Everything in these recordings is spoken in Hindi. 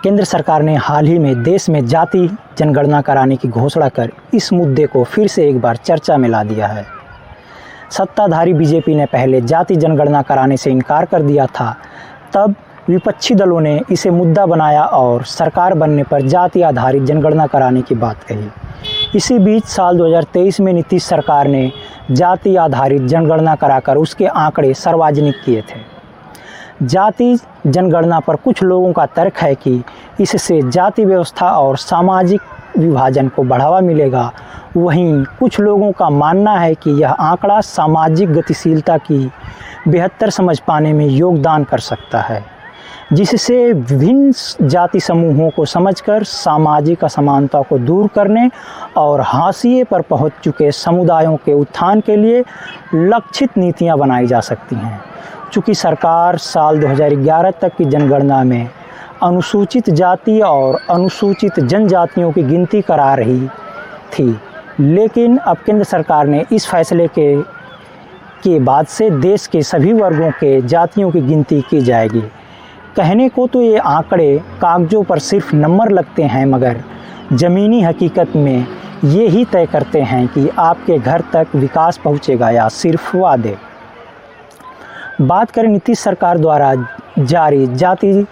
केंद्र सरकार ने हाल ही में देश में जाति जनगणना कराने की घोषणा कर इस मुद्दे को फिर से एक बार चर्चा में ला दिया है। सत्ताधारी बीजेपी ने पहले जाति जनगणना कराने से इनकार कर दिया था, तब विपक्षी दलों ने इसे मुद्दा बनाया और सरकार बनने पर जाति आधारित जनगणना कराने की बात कही। इसी बीच साल 2023 में नीतीश सरकार ने जाति आधारित जनगणना कराकर उसके आंकड़े सार्वजनिक किए थे। जाति जनगणना पर कुछ लोगों का तर्क है कि इससे जाति व्यवस्था और सामाजिक विभाजन को बढ़ावा मिलेगा। वहीं कुछ लोगों का मानना है कि यह आंकड़ा सामाजिक गतिशीलता की बेहतर समझ पाने में योगदान कर सकता है, जिससे विभिन्न जाति समूहों को समझकर सामाजिक असमानता को दूर करने और हाशिए पर पहुंच चुके समुदायों के उत्थान के लिए लक्षित नीतियां बनाई जा सकती हैं। चूँकि सरकार साल 2011 तक की जनगणना में अनुसूचित जाति और अनुसूचित जनजातियों की गिनती करा रही थी, लेकिन अब केंद्र सरकार ने इस फैसले के बाद से देश के सभी वर्गों के जातियों की गिनती की जाएगी। कहने को तो ये आंकड़े कागज़ों पर सिर्फ नंबर लगते हैं, मगर ज़मीनी हकीकत में ये ही तय करते हैं कि आपके घर तक विकास पहुंचेगा या सिर्फ वादे। बात करें नीतीश सरकार द्वारा जारी जाति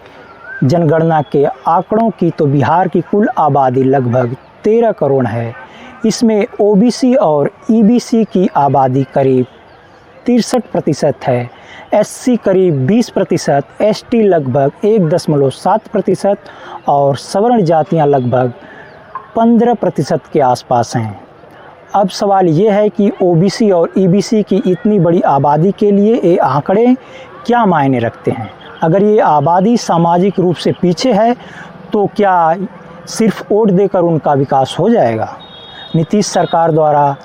जनगणना के आंकड़ों की, तो बिहार की कुल आबादी लगभग 13 करोड़ है। इसमें ओबीसी और ईबीसी की आबादी करीब 63% है, एससी करीब 20%, एसटी लगभग 1.7% और सवर्ण जातियां लगभग 15% के आसपास हैं। अब सवाल ये है कि ओबीसी और ईबीसी की इतनी बड़ी आबादी के लिए ये आंकड़े क्या मायने रखते हैं। अगर ये आबादी सामाजिक रूप से पीछे है तो क्या सिर्फ वोट देकर उनका विकास हो जाएगा? नीतीश सरकार द्वारा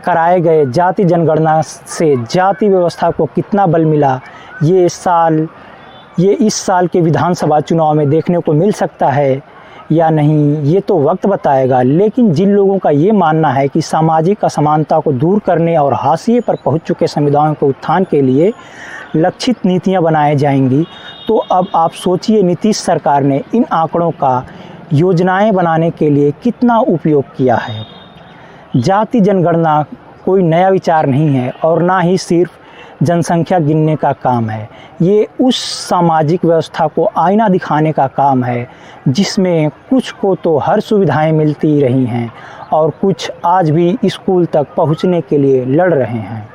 कराए गए जाति जनगणना से जाति व्यवस्था को कितना बल मिला, ये इस साल के विधानसभा चुनाव में देखने को मिल सकता है या नहीं, ये तो वक्त बताएगा। लेकिन जिन लोगों का ये मानना है कि सामाजिक असमानता को दूर करने और हाशिए पर पहुंच चुके समुदायों के उत्थान के लिए लक्षित नीतियां बनाई जाएंगी, तो अब आप सोचिए नीतीश सरकार ने इन आंकड़ों का योजनाएं बनाने के लिए कितना उपयोग किया है। जाति जनगणना कोई नया विचार नहीं है और ना ही सिर्फ जनसंख्या गिनने का काम है। ये उस सामाजिक व्यवस्था को आईना दिखाने का काम है जिसमें कुछ को तो हर सुविधाएं मिलती रही हैं और कुछ आज भी स्कूल तक पहुंचने के लिए लड़ रहे हैं।